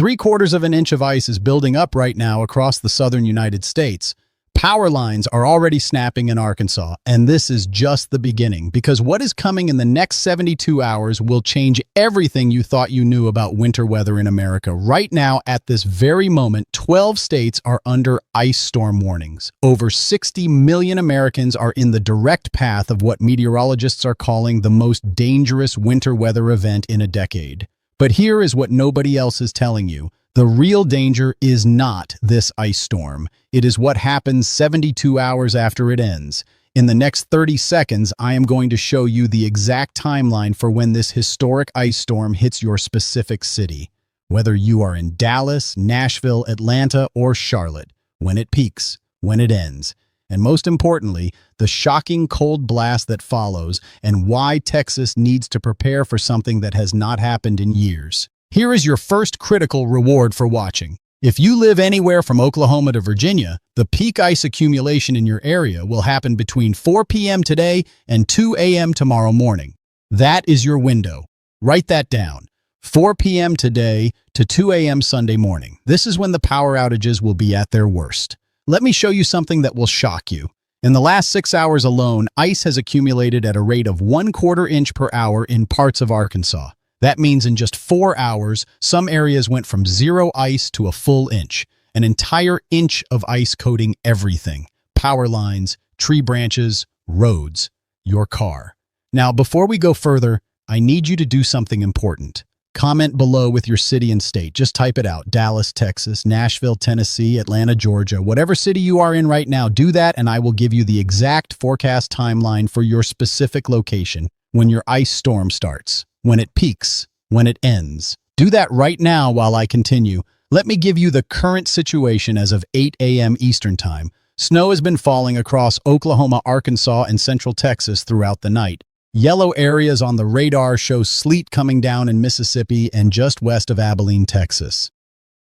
3/4 of an inch of ice is building up right now across the southern United States. Power lines are already snapping in Arkansas, and this is just the beginning, because what is coming in the next 72 hours will change everything you thought you knew about winter weather in America. Right now, at this very moment, 12 states are under ice storm warnings. Over 60 million Americans are in the direct path of what meteorologists are calling the most dangerous winter weather event in a decade. But here is what nobody else is telling you. The real danger is not this ice storm. It is what happens 72 hours after it ends. In the next 30 seconds, I am going to show you the exact timeline for when this historic ice storm hits your specific city. Whether you are in Dallas, Nashville, Atlanta, or Charlotte, when it peaks, when it ends. And most importantly, the shocking cold blast that follows and why Texas needs to prepare for something that has not happened in years. Here is your first critical reward for watching. If you live anywhere from Oklahoma to Virginia, the peak ice accumulation in your area will happen between 4 p.m. today and 2 a.m. tomorrow morning. That is your window. Write that down. 4 p.m. today to 2 a.m. Sunday morning. This is when the power outages will be at their worst. Let me show you something that will shock you. In the last 6 hours alone, ice has accumulated at a rate of 1/4 inch per hour in parts of Arkansas. That means in just 4 hours, some areas went from 0 ice to a full inch. An entire inch of ice coating everything. Power lines, tree branches, roads, your car. Now, before we go further, I need you to do something important. Comment below with your city and state. Just type it out. Dallas, Texas, Nashville, Tennessee, Atlanta, Georgia. Whatever city you are in right now, do that and I will give you the exact forecast timeline for your specific location when your ice storm starts. When it peaks, when it ends. Do that right now while I continue. Let me give you the current situation as of 8 a.m. Eastern Time. Snow has been falling across Oklahoma, Arkansas, and central Texas throughout the night. Yellow areas on the radar show sleet coming down in Mississippi and just west of Abilene, Texas.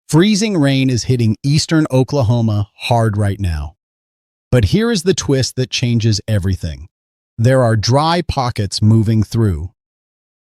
Freezing rain is hitting eastern Oklahoma hard right now. But here is the twist that changes everything. There are dry pockets moving through.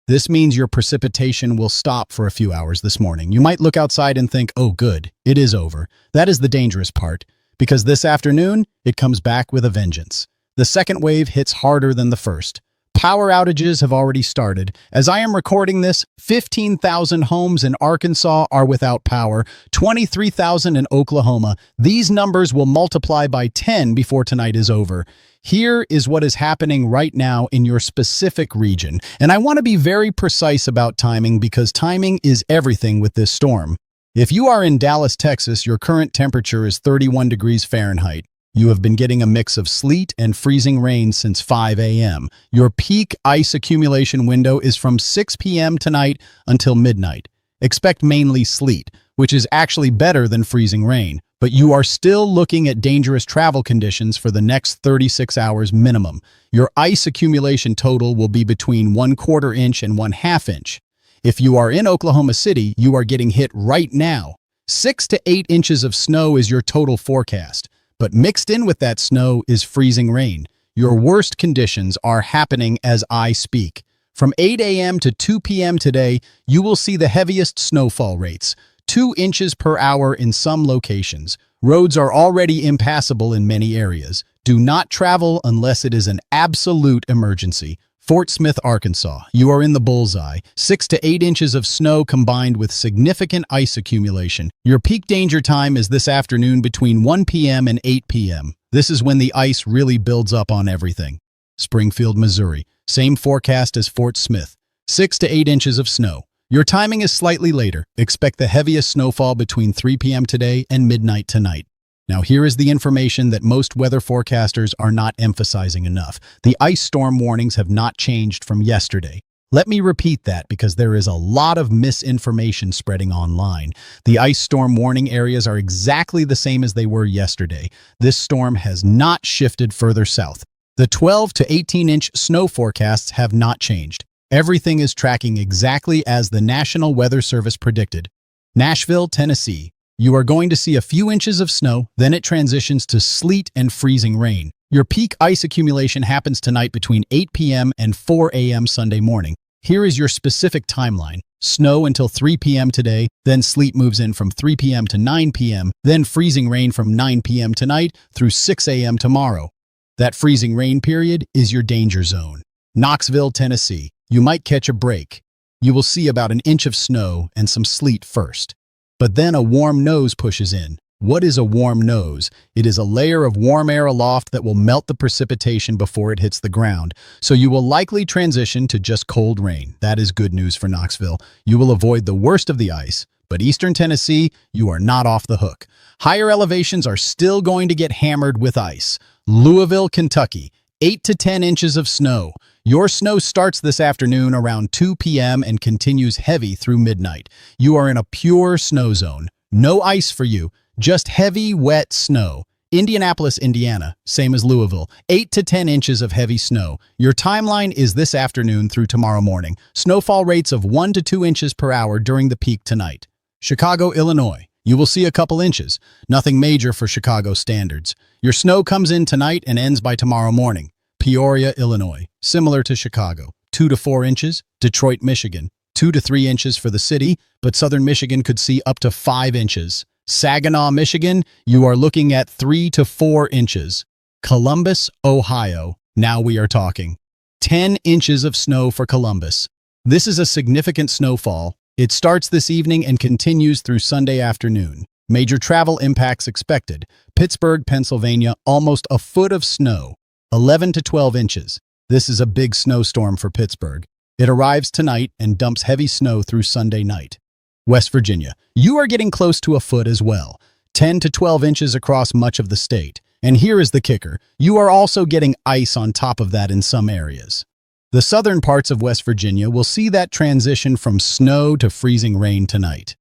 This means your precipitation will stop for a few hours this morning. You might look outside and think, oh good, it is over. That is the dangerous part, because this afternoon, it comes back with a vengeance. The second wave hits harder than the first. Power outages have already started. As I am recording this, 15,000 homes in Arkansas are without power, 23,000 in Oklahoma. These numbers will multiply by 10 before tonight is over. Here is what is happening right now in your specific region. And I want to be very precise about timing because timing is everything with this storm. If you are in Dallas, Texas, your current temperature is 31 degrees Fahrenheit. You have been getting a mix of sleet and freezing rain since 5 a.m. Your peak ice accumulation window is from 6 p.m. tonight until midnight. Expect mainly sleet, which is actually better than freezing rain, but you are still looking at dangerous travel conditions for the next 36 hours minimum. Your ice accumulation total will be between 1/4 inch and 1/2 inch. If you are in Oklahoma City, you are getting hit right now. 6 to 8 inches of snow is your total forecast. But mixed in with that snow is freezing rain. Your worst conditions are happening as I speak. From 8 a.m. to 2 p.m. today, you will see the heaviest snowfall rates, 2 inches per hour in some locations. Roads are already impassable in many areas. Do not travel unless it is an absolute emergency. Fort Smith, Arkansas, you are in the bullseye. 6 to 8 inches of snow combined with significant ice accumulation. Your peak danger time is this afternoon between 1 p.m. and 8 p.m. This is when the ice really builds up on everything. Springfield, Missouri, same forecast as Fort Smith. 6 to 8 inches of snow. Your timing is slightly later. Expect the heaviest snowfall between 3 p.m. today and midnight tonight. Now here is the information that most weather forecasters are not emphasizing enough. The ice storm warnings have not changed from yesterday. Let me repeat that because there is a lot of misinformation spreading online. The ice storm warning areas are exactly the same as they were yesterday. This storm has not shifted further south. The 12 to 18-inch snow forecasts have not changed. Everything is tracking exactly as the National Weather Service predicted. Nashville, Tennessee. You are going to see a few inches of snow, then it transitions to sleet and freezing rain. Your peak ice accumulation happens tonight between 8 p.m. and 4 a.m. Sunday morning. Here is your specific timeline. Snow until 3 p.m. today, then sleet moves in from 3 p.m. to 9 p.m., then freezing rain from 9 p.m. tonight through 6 a.m. tomorrow. That freezing rain period is your danger zone. Knoxville, Tennessee. You might catch a break. You will see about an inch of snow and some sleet first. But then a warm nose pushes in. What is a warm nose? It is a layer of warm air aloft that will melt the precipitation before it hits the ground, so you will likely transition to just cold rain. That is good news for Knoxville. You will avoid the worst of the ice, but eastern Tennessee, you are not off the hook. Higher elevations are still going to get hammered with ice. Louisville, Kentucky, 8 to 10 inches of snow. Your snow starts this afternoon around 2 p.m. and continues heavy through midnight. You are in a pure snow zone. No ice for you. Just heavy, wet snow. Indianapolis, Indiana, same as Louisville, 8 to 10 inches of heavy snow. Your timeline is this afternoon through tomorrow morning. Snowfall rates of 1 to 2 inches per hour during the peak tonight. Chicago, Illinois. You will see a couple inches. Nothing major for Chicago standards. Your snow comes in tonight and ends by tomorrow morning. Peoria, Illinois, similar to Chicago, 2 to 4 inches. Detroit, Michigan, 2 to 3 inches for the city, but southern Michigan could see up to 5 inches. Saginaw, Michigan, you are looking at 3 to 4 inches. Columbus, Ohio, now we are talking. 10 inches of snow for Columbus. This is a significant snowfall. It starts this evening and continues through Sunday afternoon. Major travel impacts expected. Pittsburgh, Pennsylvania, almost a foot of snow. 11 to 12 inches. This is a big snowstorm for Pittsburgh. It arrives tonight and dumps heavy snow through Sunday night. West Virginia, you are getting close to a foot as well. 10 to 12 inches across much of the state. And here is the kicker. You are also getting ice on top of that in some areas. The southern parts of West Virginia will see that transition from snow to freezing rain tonight.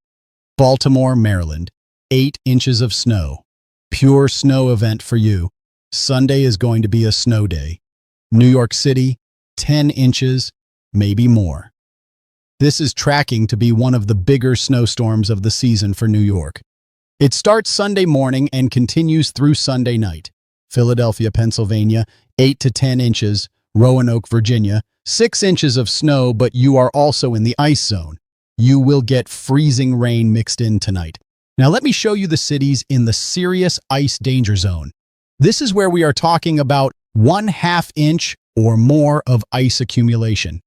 Baltimore, Maryland, 8 inches of snow. Pure snow event for you. Sunday is going to be a snow day. New York City, 10 inches, maybe more. This is tracking to be one of the bigger snowstorms of the season for New York. It starts Sunday morning and continues through Sunday night. Philadelphia, Pennsylvania, 8 to 10 inches. Roanoke, Virginia, 6 inches of snow, but you are also in the ice zone. You will get freezing rain mixed in tonight. Now let me show you the cities in the serious ice danger zone. This is where we are talking about 1/2 inch or more of ice accumulation.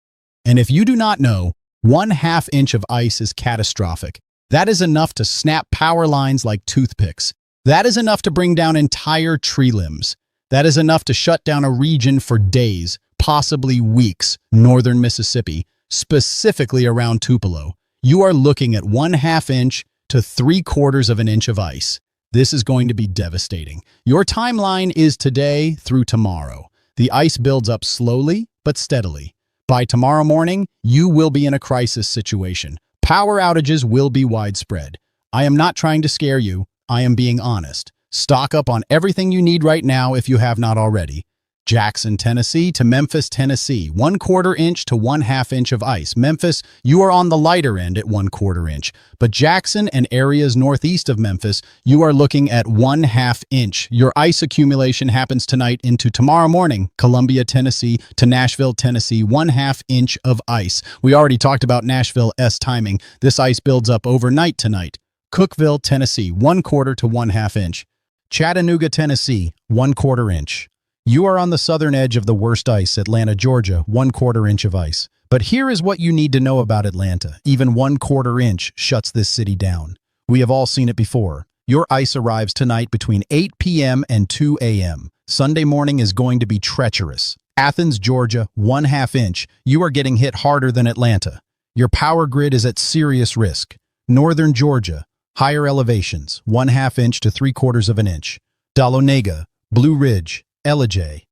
And if you do not know, 1/2 inch of ice is catastrophic. That is enough to snap power lines like toothpicks. That is enough to bring down entire tree limbs. That is enough to shut down a region for days, possibly weeks, northern Mississippi, specifically around Tupelo. You are looking at 1/2 inch to 3/4 of an inch of ice. This is going to be devastating. Your timeline is today through tomorrow. The ice builds up slowly but steadily. By tomorrow morning, you will be in a crisis situation. Power outages will be widespread. I am not trying to scare you. I am being honest. Stock up on everything you need right now if you have not already. Jackson, Tennessee to Memphis, Tennessee, 1/4 inch to 1/2 inch of ice. Memphis, you are on the lighter end at 1/4 inch. But Jackson and areas northeast of Memphis, you are looking at 1/2 inch. Your ice accumulation happens tonight into tomorrow morning. Columbia, Tennessee to Nashville, Tennessee, 1/2 inch of ice. We already talked about Nashville's timing. This ice builds up overnight tonight. Cookeville, Tennessee, 1/4 to 1/2 inch. Chattanooga, Tennessee, 1/4 inch. You are on the southern edge of the worst ice. Atlanta, Georgia, 1/4 inch of ice. But here is what you need to know about Atlanta. Even 1/4 inch shuts this city down. We have all seen it before. Your ice arrives tonight between 8 p.m. and 2 a.m. Sunday morning is going to be treacherous. Athens, Georgia, 1/2 inch. You are getting hit harder than Atlanta. Your power grid is at serious risk. Northern Georgia, higher elevations, 1/2 inch to 3/4 of an inch. Dahlonega, Blue Ridge, Ellijay.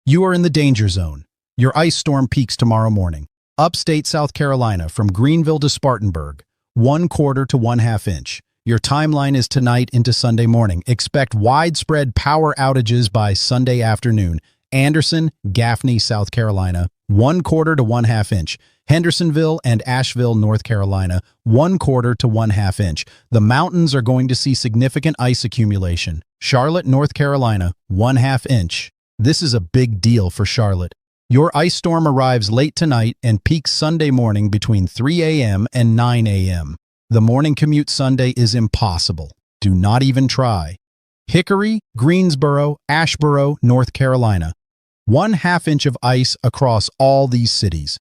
You are in the danger zone. Your ice storm peaks tomorrow morning. Upstate South Carolina from Greenville to Spartanburg, 1/4 to 1/2 inch. Your timeline is tonight into Sunday morning. Expect widespread power outages by Sunday afternoon. Anderson, Gaffney, South Carolina, 1/4 to 1/2 inch. Hendersonville and Asheville, North Carolina, 1/4 to 1/2 inch. The mountains are going to see significant ice accumulation. Charlotte, North Carolina, 1/2 inch. This is a big deal for Charlotte. Your ice storm arrives late tonight and peaks Sunday morning between 3 a.m. and 9 a.m. The morning commute Sunday is impossible. Do not even try. Hickory, Greensboro, Asheboro, North Carolina. 1/2 inch of ice across all these cities.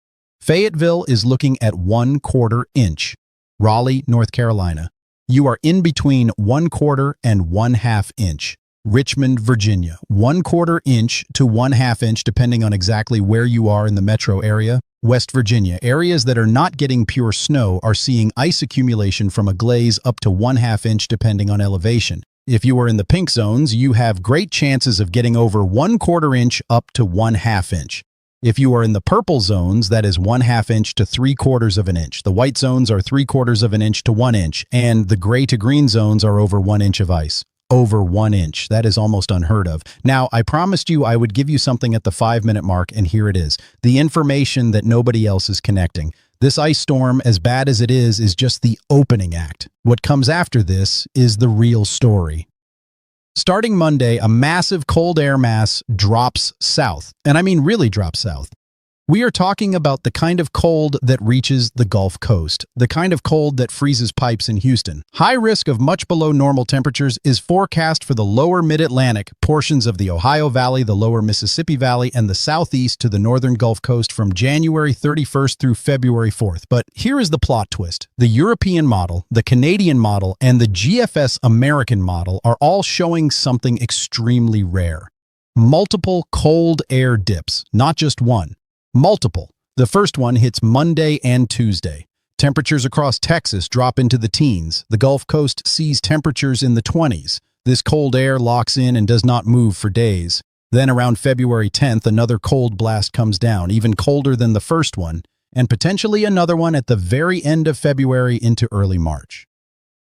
Fayetteville is looking at 1/4 inch. Raleigh, North Carolina. You are in between 1/4 and 1/2 inch. Richmond, Virginia. 1/4 inch to 1/2 inch depending on exactly where you are in the metro area. West Virginia. Areas that are not getting pure snow are seeing ice accumulation from a glaze up to 1/2 inch depending on elevation. If you are in the pink zones, you have great chances of getting over 1/4 inch up to 1/2 inch. If you are in the purple zones, that is 1/2 inch to 3/4 of an inch. The white zones are 3/4 of an inch to 1 inch, and the gray to green zones are over 1 inch of ice. Over 1 inch. That is almost unheard of. Now, I promised you I would give you something at the 5-minute mark, and here it is. The information that nobody else is connecting. This ice storm, as bad as it is just the opening act. What comes after this is the real story. Starting Monday, a massive cold air mass drops south, and I mean really drops south. We are talking about the kind of cold that reaches the Gulf Coast, the kind of cold that freezes pipes in Houston. High risk of much below normal temperatures is forecast for the lower mid-Atlantic, portions of the Ohio Valley, the lower Mississippi Valley, and the southeast to the northern Gulf Coast from January 31st through February 4th. But here is the plot twist. The European model, the Canadian model, and the GFS American model are all showing something extremely rare. Multiple cold air dips, not just one. Multiple. The first one hits Monday and Tuesday. Temperatures across Texas drop into the teens. The Gulf Coast sees temperatures in the 20s. This cold air locks in and does not move for days. Then around February 10th, another cold blast comes down, even colder than the first one, and potentially another one at the very end of February into early March.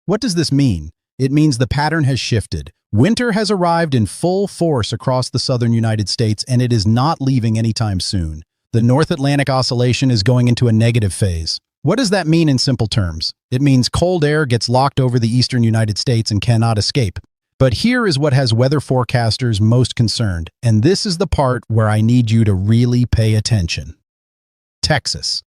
What does this mean? It means the pattern has shifted. Winter has arrived in full force across the southern United States, and it is not leaving anytime soon. The North Atlantic Oscillation is going into a negative phase. What does that mean in simple terms? It means cold air gets locked over the eastern United States and cannot escape. But here is what has weather forecasters most concerned, and this is the part where I need you to really pay attention. Texas.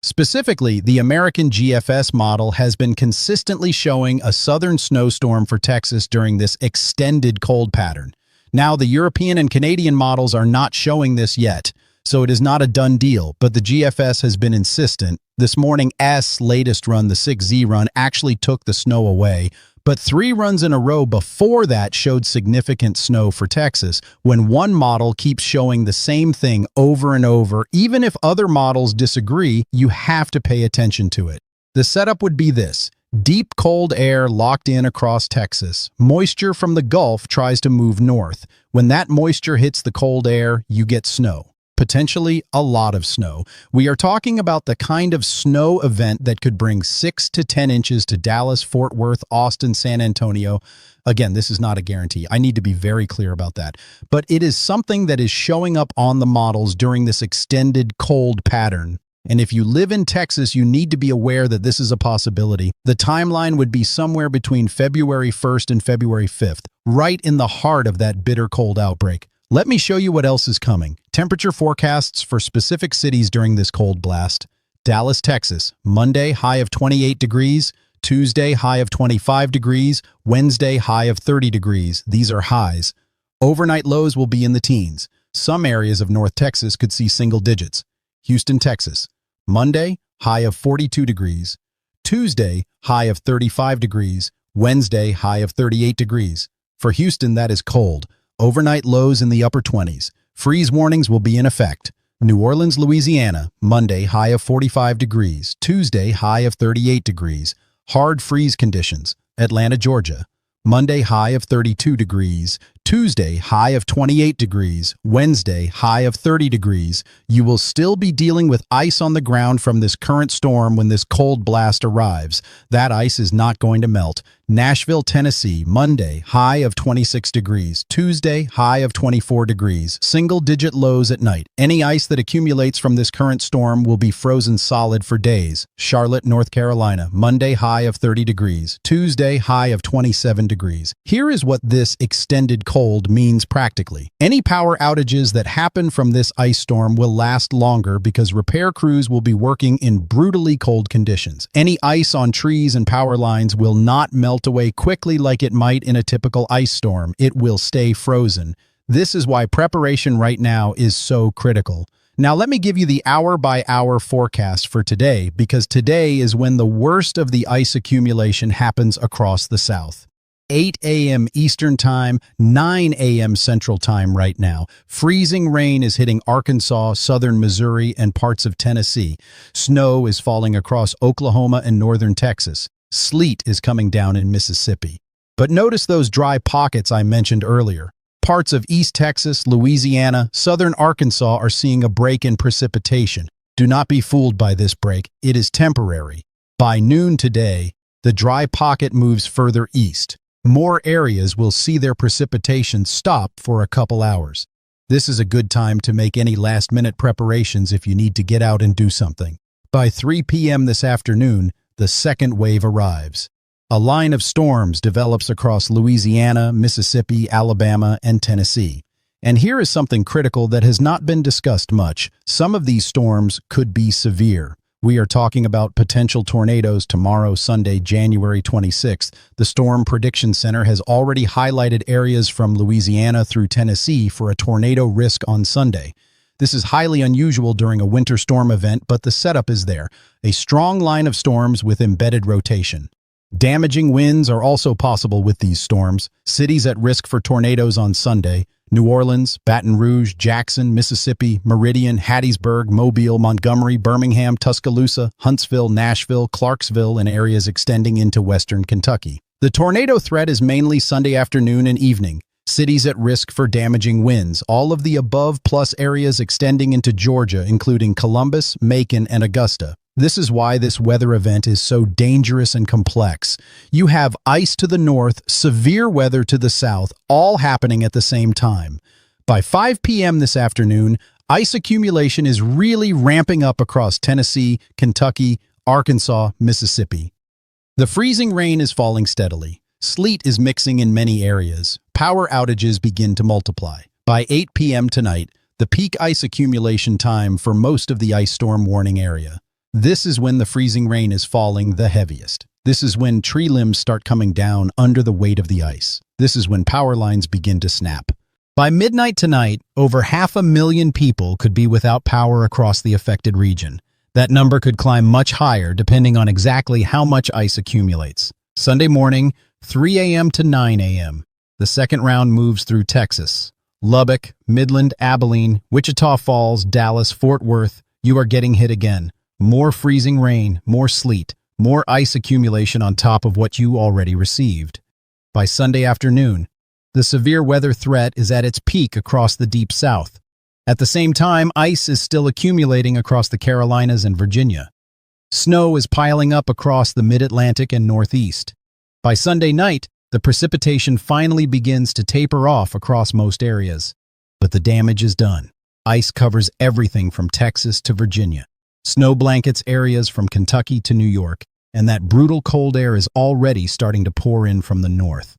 Specifically, the American GFS model has been consistently showing a southern snowstorm for Texas during this extended cold pattern. Now, the European and Canadian models are not showing this yet. So it is not a done deal, but the GFS has been insistent. This morning's latest run, the 6Z run, actually took the snow away, but 3 runs in a row before that showed significant snow for Texas. When one model keeps showing the same thing over and over, even if other models disagree, you have to pay attention to it. The setup would be this. Deep cold air locked in across Texas. Moisture from the Gulf tries to move north. When that moisture hits the cold air, you get snow. Potentially a lot of snow. We are talking about the kind of snow event that could bring 6 to 10 inches to Dallas, Fort Worth, Austin, San Antonio. Again, this is not a guarantee. I need to be very clear about that. But it is something that is showing up on the models during this extended cold pattern. And if you live in Texas, you need to be aware that this is a possibility. The timeline would be somewhere between February 1st and February 5th, right in the heart of that bitter cold outbreak. Let me show you what else is coming. Temperature forecasts for specific cities during this cold blast. Dallas, Texas. Monday, high of 28 degrees. Tuesday, high of 25 degrees. Wednesday, high of 30 degrees. These are highs. Overnight lows will be in the teens. Some areas of North Texas could see single digits. Houston, Texas. Monday, high of 42 degrees. Tuesday, high of 35 degrees. Wednesday, high of 38 degrees. For Houston, that is cold. Overnight lows in the upper 20s. Freeze warnings will be in effect. New Orleans, Louisiana, Monday, high of 45 degrees. Tuesday, high of 38 degrees. Hard freeze conditions. Atlanta, Georgia, Monday, high of 32 degrees. Tuesday, high of 28 degrees. Wednesday, high of 30 degrees. You will still be dealing with ice on the ground from this current storm when this cold blast arrives. That ice is not going to melt. Nashville, Tennessee, Monday, high of 26 degrees. Tuesday, high of 24 degrees. Single-digit lows at night. Any ice that accumulates from this current storm will be frozen solid for days. Charlotte, North Carolina, Monday, high of 30 degrees. Tuesday, high of 27 degrees. Here is what this extended cold means practically. Any power outages that happen from this ice storm will last longer because repair crews will be working in brutally cold conditions. Any ice on trees and power lines will not melt away quickly like it might in a typical ice storm. It will stay frozen. This is why preparation right now is so critical. Now let me give you the hour-by-hour forecast for today, because today is when the worst of the ice accumulation happens across the South. 8 a.m. Eastern Time, 9 a.m. Central Time right now. Freezing rain is hitting Arkansas, southern Missouri, and parts of Tennessee. Snow is falling across Oklahoma and northern Texas. Sleet is coming down in Mississippi. But notice those dry pockets I mentioned earlier. Parts of East Texas, Louisiana, southern Arkansas are seeing a break in precipitation. Do not be fooled by this break. It is temporary. By noon today, the dry pocket moves further east. More areas will see their precipitation stop for a couple hours. This is a good time to make any last-minute preparations if you need to get out and do something. By 3 p.m. this afternoon, the second wave arrives. A line of storms develops across Louisiana, Mississippi, Alabama, and Tennessee. And here is something critical that has not been discussed much. Some of these storms could be severe. We are talking about potential tornadoes tomorrow, Sunday, January 26th. The Storm Prediction Center has already highlighted areas from Louisiana through Tennessee for a tornado risk on Sunday. This is highly unusual during a winter storm event, but the setup is there. A strong line of storms with embedded rotation. Damaging winds are also possible with these storms. Cities at risk for tornadoes on Sunday: New Orleans, Baton Rouge, Jackson, Mississippi, Meridian, Hattiesburg, Mobile, Montgomery, Birmingham, Tuscaloosa, Huntsville, Nashville, Clarksville, and areas extending into western Kentucky. The tornado threat is mainly Sunday afternoon and evening. Cities at risk for damaging winds, all of the above plus areas extending into Georgia, including Columbus, Macon, and Augusta. This is why this weather event is so dangerous and complex. You have ice to the north, severe weather to the south, all happening at the same time. By 5 p.m. this afternoon, ice accumulation is really ramping up across Tennessee, Kentucky, Arkansas, Mississippi. The freezing rain is falling steadily. Sleet is mixing in many areas. Power outages begin to multiply. By 8 p.m. tonight, the peak ice accumulation time for most of the ice storm warning area. This is when the freezing rain is falling the heaviest. This is when tree limbs start coming down under the weight of the ice. This is when power lines begin to snap. By midnight tonight, over 500,000 people could be without power across the affected region. That number could climb much higher depending on exactly how much ice accumulates. Sunday morning, 3 a.m. to 9 a.m. The second round moves through Texas. Lubbock, Midland, Abilene, Wichita Falls, Dallas, Fort Worth. You are getting hit again. More freezing rain, more sleet, more ice accumulation on top of what you already received. By Sunday afternoon, the severe weather threat is at its peak across the Deep South. At the same time, ice is still accumulating across the Carolinas and Virginia. Snow is piling up across the Mid-Atlantic and Northeast. By Sunday night, the precipitation finally begins to taper off across most areas. But the damage is done. Ice covers everything from Texas to Virginia. Snow blankets areas from Kentucky to New York, and that brutal cold air is already starting to pour in from the north.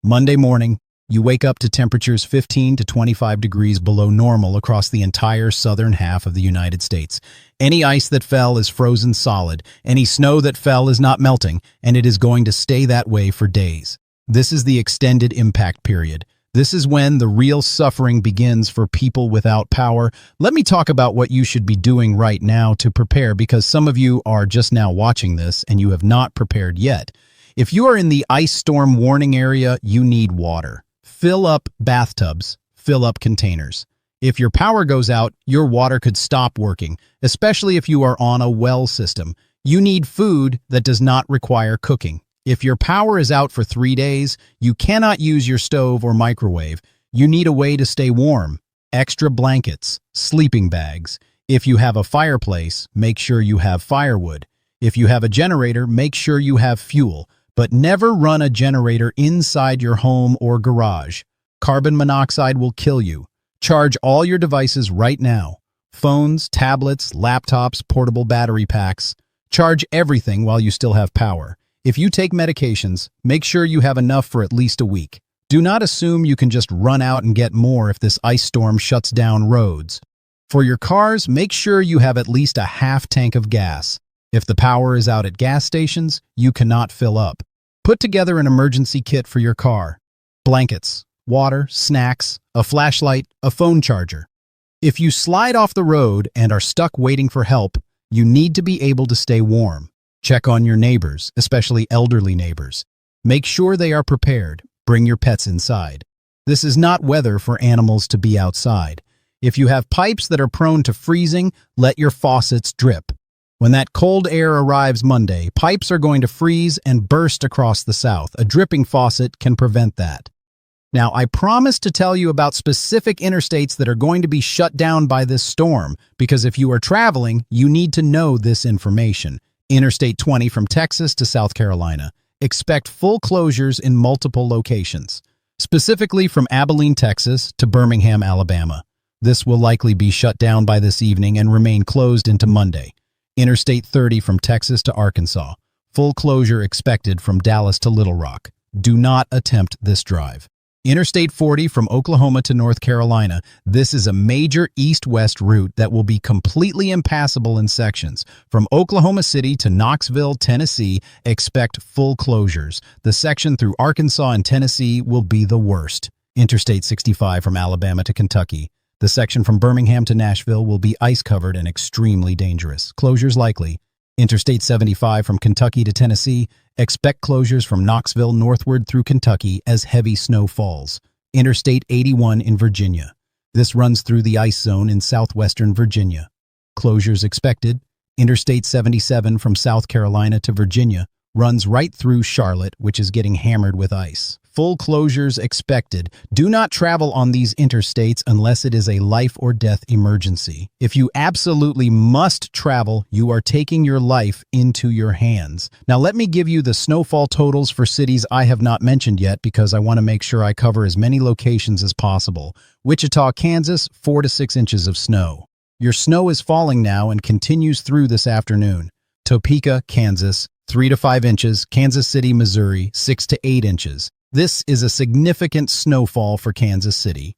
Monday morning, you wake up to temperatures 15 to 25 degrees below normal across the entire southern half of the United States. Any ice that fell is frozen solid. Any snow that fell is not melting, and it is going to stay that way for days. This is the extended impact period. This is when the real suffering begins for people without power. Let me talk about what you should be doing right now to prepare, because some of you are just now watching this and you have not prepared yet. If you are in the ice storm warning area, you need water. Fill up bathtubs, fill up containers. If your power goes out, your water could stop working, especially if you are on a well system. You need food that does not require cooking. If your power is out for 3 days, you cannot use your stove or microwave. You need a way to stay warm. Extra blankets, sleeping bags. If you have a fireplace, make sure you have firewood. If you have a generator, make sure you have fuel. But never run a generator inside your home or garage. Carbon monoxide will kill you. Charge all your devices right now. Phones, tablets, laptops, portable battery packs. Charge everything while you still have power. If you take medications, make sure you have enough for at least a week. Do not assume you can just run out and get more if this ice storm shuts down roads. For your cars, make sure you have at least a half tank of gas. If the power is out at gas stations, you cannot fill up. Put together an emergency kit for your car. Blankets, water, snacks, a flashlight, a phone charger. If you slide off the road and are stuck waiting for help, you need to be able to stay warm. Check on your neighbors, especially elderly neighbors. Make sure they are prepared. Bring your pets inside. This is not weather for animals to be outside. If you have pipes that are prone to freezing, let your faucets drip. When that cold air arrives Monday, pipes are going to freeze and burst across the south. A dripping faucet can prevent that. Now, I promised to tell you about specific interstates that are going to be shut down by this storm, because if you are traveling, you need to know this information. Interstate 20 from Texas to South Carolina. Expect full closures in multiple locations, specifically from Abilene, Texas to Birmingham, Alabama. This will likely be shut down by this evening and remain closed into Monday. Interstate 30 from Texas to Arkansas. Full closure expected from Dallas to Little Rock. Do not attempt this drive. Interstate 40 from Oklahoma to North Carolina. This is a major east-west route that will be completely impassable in sections. From Oklahoma City to Knoxville, Tennessee, expect full closures. The section through Arkansas and Tennessee will be the worst. Interstate 65 from Alabama to Kentucky. The section from Birmingham to Nashville will be ice-covered and extremely dangerous. Closures likely. Interstate 75 from Kentucky to Tennessee. Expect closures from Knoxville northward through Kentucky as heavy snow falls. Interstate 81 in Virginia. This runs through the ice zone in southwestern Virginia. Closures expected. Interstate 77 from South Carolina to Virginia runs right through Charlotte, which is getting hammered with ice. Full closures expected. Do not travel on these interstates unless it is a life or death emergency. If you absolutely must travel, you are taking your life into your hands. Now let me give you the snowfall totals for cities I have not mentioned yet because I want to make sure I cover as many locations as possible. Wichita, Kansas, 4 to 6 inches of snow. Your snow is falling now and continues through this afternoon. Topeka, Kansas, 3 to 5 inches. Kansas City, Missouri, 6 to 8 inches. This is a significant snowfall for Kansas City.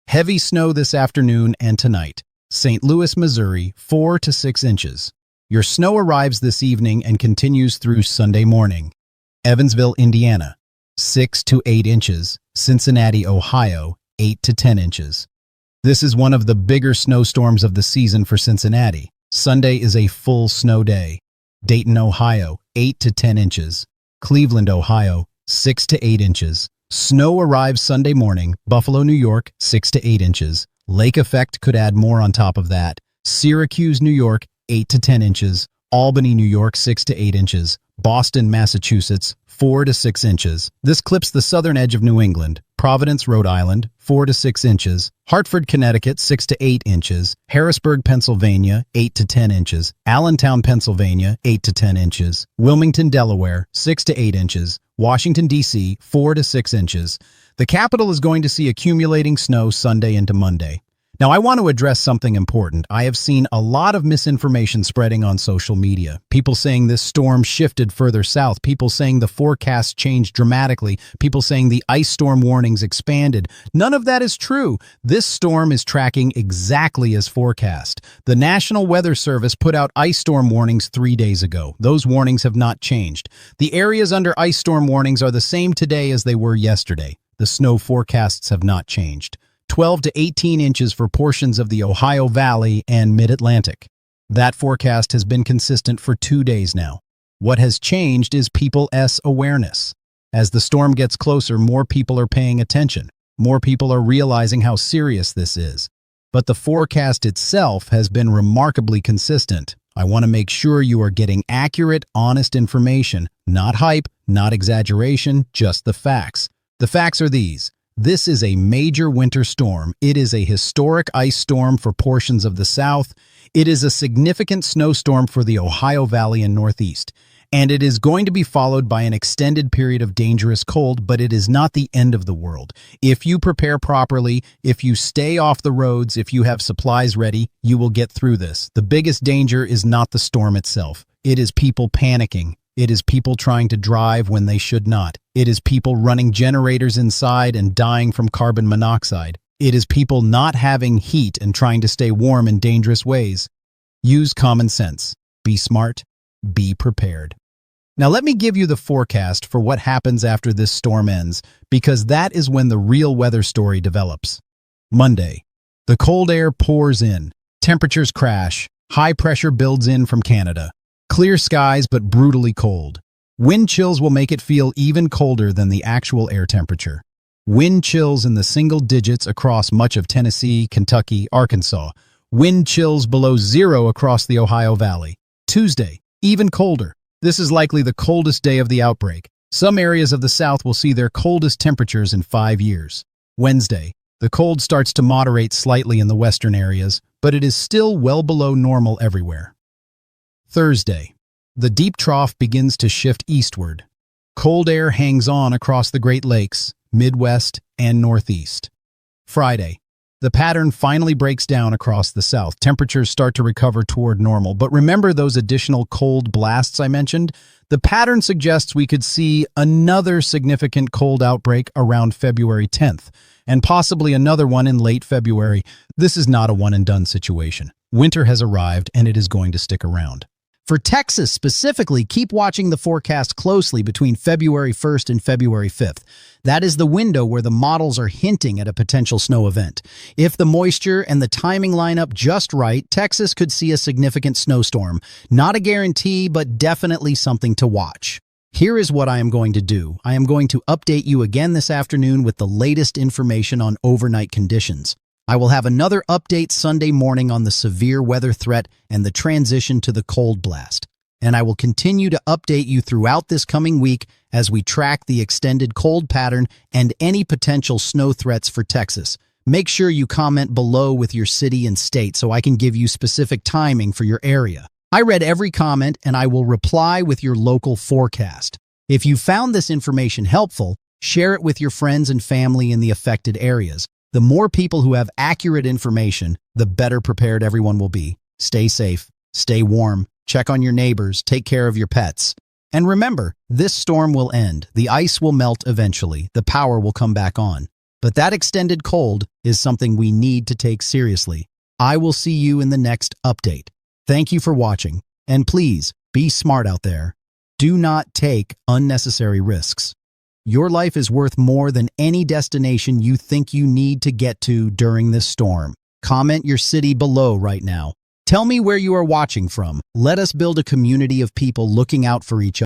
Heavy snow this afternoon and tonight. St. Louis, Missouri, 4 to 6 inches. Your snow arrives this evening and continues through Sunday morning. Evansville, Indiana, 6 to 8 inches. Cincinnati, Ohio, 8 to 10 inches. This is one of the bigger snowstorms of the season for Cincinnati. Sunday is a full snow day. Dayton, Ohio, 8 to 10 inches. Cleveland, Ohio, 6 to 8 inches. Snow arrives Sunday morning. Buffalo, New York, 6 to 8 inches. Lake effect could add more on top of that. Syracuse, New York, 8 to 10 inches. Albany, New York, 6 to 8 inches. Boston, Massachusetts, 4 to 6 inches. This clips the southern edge of New England. Providence, Rhode Island, 4 to 6 inches. Hartford, Connecticut, 6 to 8 inches. Harrisburg, Pennsylvania, 8 to 10 inches. Allentown, Pennsylvania, 8 to 10 inches. Wilmington, Delaware, 6 to 8 inches. Washington, D.C., 4 to 6 inches. The capital is going to see accumulating snow Sunday into Monday. Now, I want to address something important. I have seen a lot of misinformation spreading on social media. People saying this storm shifted further south. People saying the forecast changed dramatically. People saying the ice storm warnings expanded. None of that is true. This storm is tracking exactly as forecast. The National Weather Service put out ice storm warnings 3 days ago. Those warnings have not changed. The areas under ice storm warnings are the same today as they were yesterday. The snow forecasts have not changed. 12 to 18 inches for portions of the Ohio Valley and Mid-Atlantic. That forecast has been consistent for 2 days now. What has changed is people's awareness. As the storm gets closer, more people are paying attention. More people are realizing how serious this is. But the forecast itself has been remarkably consistent. I want to make sure you are getting accurate, honest information, not hype, not exaggeration, just the facts. The facts are these. This is a major winter storm. It is a historic ice storm for portions of the South. It is a significant snowstorm for the Ohio Valley and Northeast. And it is going to be followed by an extended period of dangerous cold, but it is not the end of the world. If you prepare properly, if you stay off the roads, if you have supplies ready, you will get through this. The biggest danger is not the storm itself. It is people panicking. It is people trying to drive when they should not. It is people running generators inside and dying from carbon monoxide. It is people not having heat and trying to stay warm in dangerous ways. Use common sense. Be smart. Be prepared. Now let me give you the forecast for what happens after this storm ends, because that is when the real weather story develops. Monday. The cold air pours in. Temperatures crash. High pressure builds in from Canada. Clear skies but brutally cold. Wind chills will make it feel even colder than the actual air temperature. Wind chills in the single digits across much of Tennessee, Kentucky, Arkansas. Wind chills below 0 across the Ohio Valley. Tuesday, even colder. This is likely the coldest day of the outbreak. Some areas of the South will see their coldest temperatures in 5 years. Wednesday, the cold starts to moderate slightly in the western areas, but it is still well below normal everywhere. Thursday, the deep trough begins to shift eastward. Cold air hangs on across the Great Lakes, Midwest, and Northeast. Friday, the pattern finally breaks down across the South. Temperatures start to recover toward normal, but remember those additional cold blasts I mentioned? The pattern suggests we could see another significant cold outbreak around February 10th, and possibly another one in late February. This is not a one-and-done situation. Winter has arrived, and it is going to stick around. For Texas specifically, keep watching the forecast closely between February 1st and February 5th. That is the window where the models are hinting at a potential snow event. If the moisture and the timing line up just right, Texas could see a significant snowstorm. Not a guarantee, but definitely something to watch. Here is what I am going to do. I am going to update you again this afternoon with the latest information on overnight conditions. I will have another update Sunday morning on the severe weather threat and the transition to the cold blast. And I will continue to update you throughout this coming week as we track the extended cold pattern and any potential snow threats for Texas. Make sure you comment below with your city and state so I can give you specific timing for your area. I read every comment and I will reply with your local forecast. If you found this information helpful, share it with your friends and family in the affected areas. The more people who have accurate information, the better prepared everyone will be. Stay safe, stay warm, check on your neighbors, take care of your pets. And remember, this storm will end. The ice will melt eventually. The power will come back on. But that extended cold is something we need to take seriously. I will see you in the next update. Thank you for watching. And please, be smart out there. Do not take unnecessary risks. Your life is worth more than any destination you think you need to get to during this storm. Comment your city below right now. Tell me where you are watching from. Let us build a community of people looking out for each other.